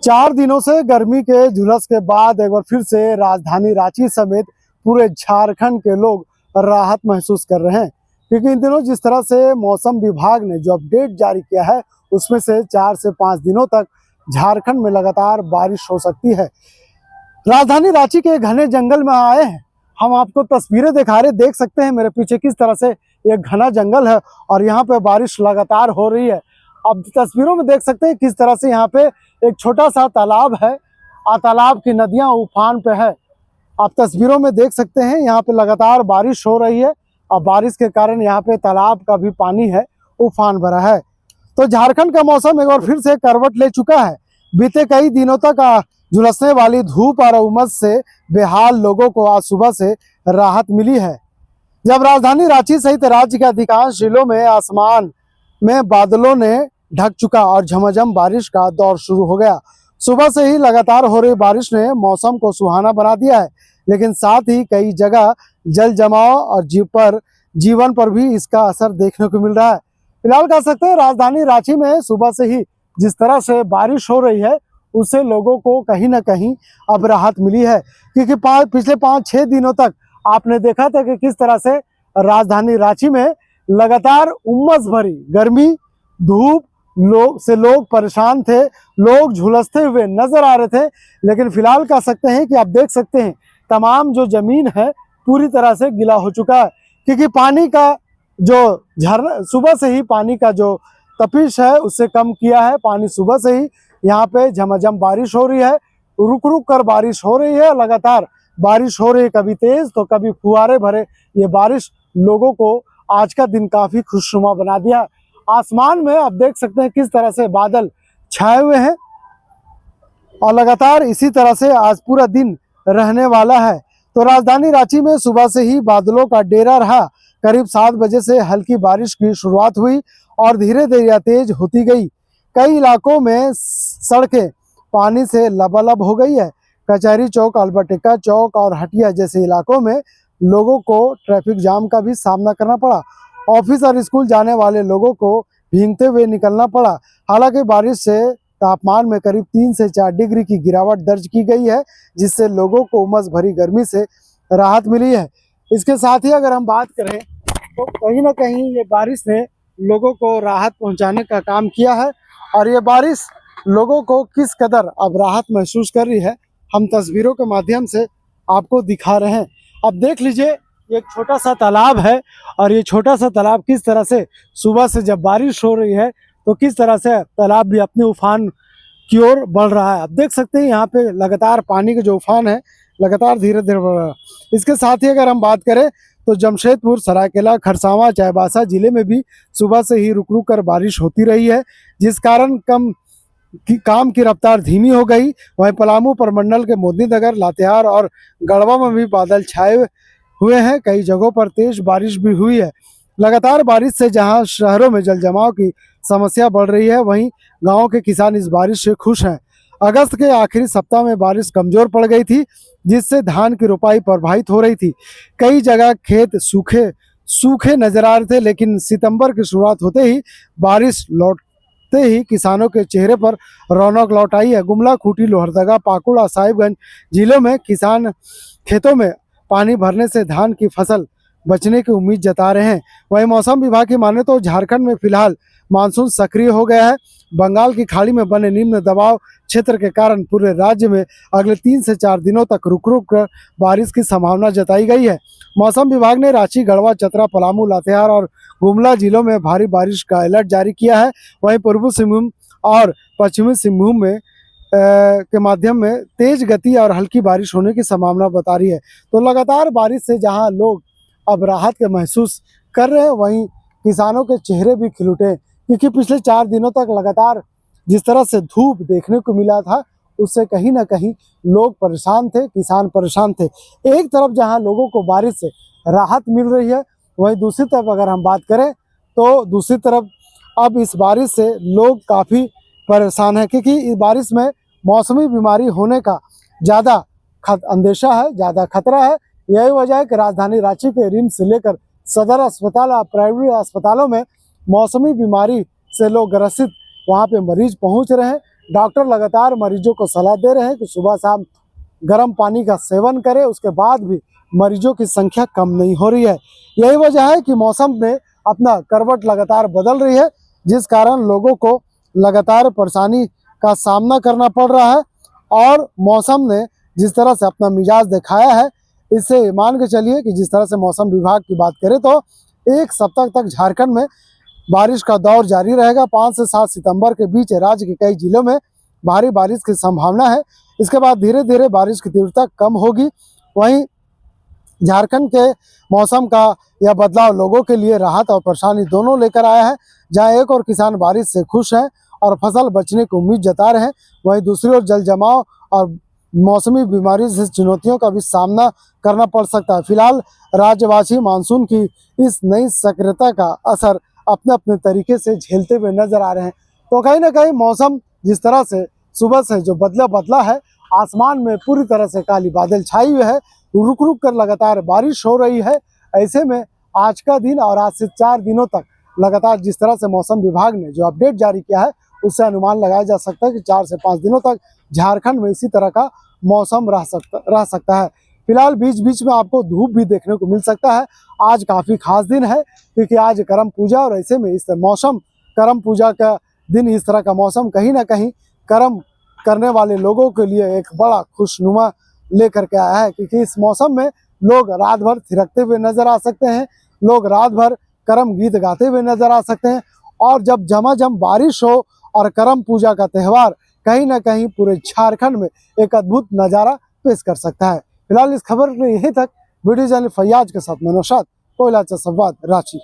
4 दिनों से गर्मी के झुलस के बाद एक बार फिर से राजधानी रांची समेत पूरे झारखंड के लोग राहत महसूस कर रहे हैं, क्योंकि इन दिनों जिस तरह से मौसम विभाग ने जो अपडेट जारी किया है उसमें से 4 से 5 दिनों तक झारखंड में लगातार बारिश हो सकती है। राजधानी रांची के घने जंगल में आए हैं, हम आपको तस्वीरें दिखा रहे, देख सकते हैं मेरे पीछे किस तरह से ये घना जंगल है और यहाँ पे बारिश लगातार हो रही है। आप तस्वीरों में देख सकते हैं किस तरह से यहाँ पे एक छोटा सा तालाब है और तालाब की नदियां उफान पे है। आप तस्वीरों में देख सकते हैं यहाँ पे लगातार बारिश हो रही है और बारिश के कारण यहाँ पे तालाब का भी पानी है उफान भरा है। तो झारखंड का मौसम एक बार फिर से करवट ले चुका है। बीते कई दिनों तक झुलसने वाली धूप और उमस से बेहाल लोगों को आज सुबह से राहत मिली है। जब राजधानी रांची सहित राज्य के अधिकांश जिलों में आसमान में बादलों ने ढक चुका और झमाझम बारिश का दौर शुरू हो गया। सुबह से ही लगातार हो रही बारिश ने मौसम को सुहाना बना दिया है, लेकिन साथ ही कई जगह जल जमाव और जीवन पर भी इसका असर देखने को मिल रहा है। फिलहाल कह सकते हैं राजधानी रांची में सुबह से ही जिस तरह से बारिश हो रही है उससे लोगों को कहीं ना कहीं अब राहत मिली है, क्योंकि पिछले 5-6 दिनों तक आपने देखा था कि किस तरह से राजधानी रांची में लगातार उमस भरी गर्मी, धूप, लोग परेशान थे, लोग झुलसते हुए नजर आ रहे थे। लेकिन फिलहाल कह सकते हैं कि आप देख सकते हैं तमाम जो जमीन है पूरी तरह से गीला हो चुका है, क्योंकि पानी का जो झरना सुबह से ही पानी का जो तपिश है उससे कम किया है। पानी सुबह से ही यहाँ पे झमाझम बारिश हो रही है, रुक रुक कर बारिश हो रही है, लगातार बारिश हो रही है, कभी तेज तो कभी फुहारे भरे। ये बारिश लोगों को आज का दिन काफी खुशनुमा बना दिया। आसमान में आप देख सकते हैं किस तरह से बादल छाए हुए हैं और लगातार इसी तरह से आज पूरा दिन रहने वाला है। तो राजधानी रांची में सुबह से ही बादलों का डेरा रहा। करीब 7 बजे से हल्की बारिश की शुरुआत हुई और धीरे धीरे तेज होती गई। कई इलाकों में सड़कें पानी से लबालब हो गई है। कचहरी चौक, अल्बर्ट एक्का चौक और हटिया जैसे इलाकों में लोगों को ट्रैफिक जाम का भी सामना करना पड़ा। ऑफिस और स्कूल जाने वाले लोगों को भीगते हुए निकलना पड़ा। हालांकि बारिश से तापमान में करीब 3 से 4 डिग्री की गिरावट दर्ज की गई है, जिससे लोगों को उमस भरी गर्मी से राहत मिली है। इसके साथ ही अगर हम बात करें तो कहीं ना कहीं ये बारिश ने लोगों को राहत पहुंचाने का काम किया है और ये बारिश लोगों को किस कदर अब राहत महसूस कर रही है हम तस्वीरों के माध्यम से आपको दिखा रहे हैं। अब देख लीजिए एक छोटा सा तालाब है और ये छोटा सा तालाब किस तरह से सुबह से जब बारिश हो रही है तो किस तरह से तालाब भी अपने उफान की ओर बढ़ रहा है। आप देख सकते हैं यहाँ पे लगातार पानी का जो उफान है लगातार धीरे धीरे बढ़ रहा है। इसके साथ ही अगर हम बात करें तो जमशेदपुर, सरायकेला, खरसावां, चाईबासा जिले में भी सुबह से ही रुक रुक कर बारिश होती रही है, जिस कारण काम की रफ्तार धीमी हो गई। वहीं पलामू प्रमंडल के मोदीनगर, लातेहार और गढ़वा में भी बादल छाए हुए हैं। कई जगहों पर तेज बारिश भी हुई है। लगातार बारिश से जहां शहरों में जल जमाव की समस्या बढ़ रही है, वहीं गांवों के किसान इस बारिश से खुश हैं। अगस्त के आखिरी सप्ताह में बारिश कमजोर पड़ गई थी, जिससे धान की रोपाई प्रभावित हो रही थी। कई जगह खेत सूखे नजर आ रहे थे, लेकिन सितंबर की शुरुआत होते ही बारिश लौटते ही किसानों के चेहरे पर रौनक लौट आई है। गुमला, खूंटी, लोहरदगा, पाकुड़ और साहिबगंज जिलों में किसान खेतों में पानी भरने से धान की फसल बचने की उम्मीद जता रहे हैं। वहीं मौसम विभाग की माने तो झारखंड में फिलहाल मानसून सक्रिय हो गया है। बंगाल की खाड़ी में बने निम्न दबाव क्षेत्र के कारण पूरे राज्य में अगले 3 से 4 दिनों तक रुक रुक कर बारिश की संभावना जताई गई है। मौसम विभाग ने रांची, गढ़वा, चतरा, पलामू, लातेहार और गुमला जिलों में भारी बारिश का अलर्ट जारी किया है। वहीं पूर्वी सिंहभूम और पश्चिमी सिंहभूम में के माध्यम में तेज गति और हल्की बारिश होने की संभावना बता रही है। तो लगातार बारिश से जहां लोग अब राहत के महसूस कर रहे हैं, वहीं किसानों के चेहरे भी खिल उठे, क्योंकि पिछले 4 दिनों तक लगातार जिस तरह से धूप देखने को मिला था उससे कहीं ना कहीं लोग परेशान थे, किसान परेशान थे। एक तरफ जहां लोगों को बारिश से राहत मिल रही है, वहीं दूसरी तरफ अगर हम बात करें तो दूसरी तरफ अब इस बारिश से लोग काफ़ी परेशान हैं, क्योंकि इस बारिश में मौसमी बीमारी होने का ज़्यादा अंदेशा है, ज़्यादा खतरा है। यही वजह है कि राजधानी रांची के रिम्स से लेकर सदर अस्पताल और प्राइवेट अस्पतालों में मौसमी बीमारी से लोग ग्रसित वहाँ पे मरीज पहुँच रहे हैं। डॉक्टर लगातार मरीजों को सलाह दे रहे हैं कि सुबह शाम गर्म पानी का सेवन करें, उसके बाद भी मरीजों की संख्या कम नहीं हो रही है। यही वजह है कि मौसम में अपना करवट लगातार बदल रही है, जिस कारण लोगों को लगातार परेशानी का सामना करना पड़ रहा है। और मौसम ने जिस तरह से अपना मिजाज दिखाया है, इससे मान के चलिए कि जिस तरह से मौसम विभाग की बात करें तो एक सप्ताह तक झारखंड में बारिश का दौर जारी रहेगा। 5 से 7 सितंबर के बीच राज्य के कई जिलों में भारी बारिश की संभावना है। इसके बाद धीरे धीरे बारिश की तीव्रता कम होगी। वहीं झारखंड के मौसम का यह बदलाव लोगों के लिए राहत और परेशानी दोनों लेकर आया है। जहां एक और किसान बारिश से खुश हैं और फसल बचने की उम्मीद जता रहे हैं, वहीं दूसरी ओर जल जमाव और मौसमी बीमारी से चुनौतियों का भी सामना करना पड़ सकता है। फिलहाल राज्यवासी मानसून की इस नई सक्रियता का असर अपने अपने तरीके से झेलते हुए नजर आ रहे हैं। तो कहीं ना कहीं मौसम जिस तरह से सुबह से जो बदला है, आसमान में पूरी तरह से काली बादल छाई हुई है, रुक रुक कर लगातार बारिश हो रही है। ऐसे में आज का दिन और आज से 4 दिनों तक लगातार जिस तरह से मौसम विभाग ने जो अपडेट जारी किया है, उससे अनुमान लगाया जा सकता है कि 4 से 5 दिनों तक झारखंड में इसी तरह का मौसम रह सकता है। फिलहाल बीच बीच में आपको धूप भी देखने को मिल सकता है। आज काफ़ी खास दिन है क्योंकि आज करम पूजा, और ऐसे में इस मौसम करम पूजा का दिन, इस तरह का मौसम कहीं ना कहीं कर्म करने वाले लोगों के लिए एक बड़ा खुशनुमा लेकर के आया है, क्योंकि इस मौसम में लोग रात भर थिरकते हुए नजर आ सकते हैं, लोग रात भर करम गीत गाते हुए नजर आ सकते हैं। और जब झमाझम बारिश हो और करम पूजा का त्यौहार कहीं ना कहीं पूरे झारखंड में एक अद्भुत नज़ारा पेश कर सकता है। फिलहाल इस खबर में यहीं तक। वीडियो जर्नलिस्ट फैयाज के साथ मैं नौशाद, कोयला संवाद, रांची।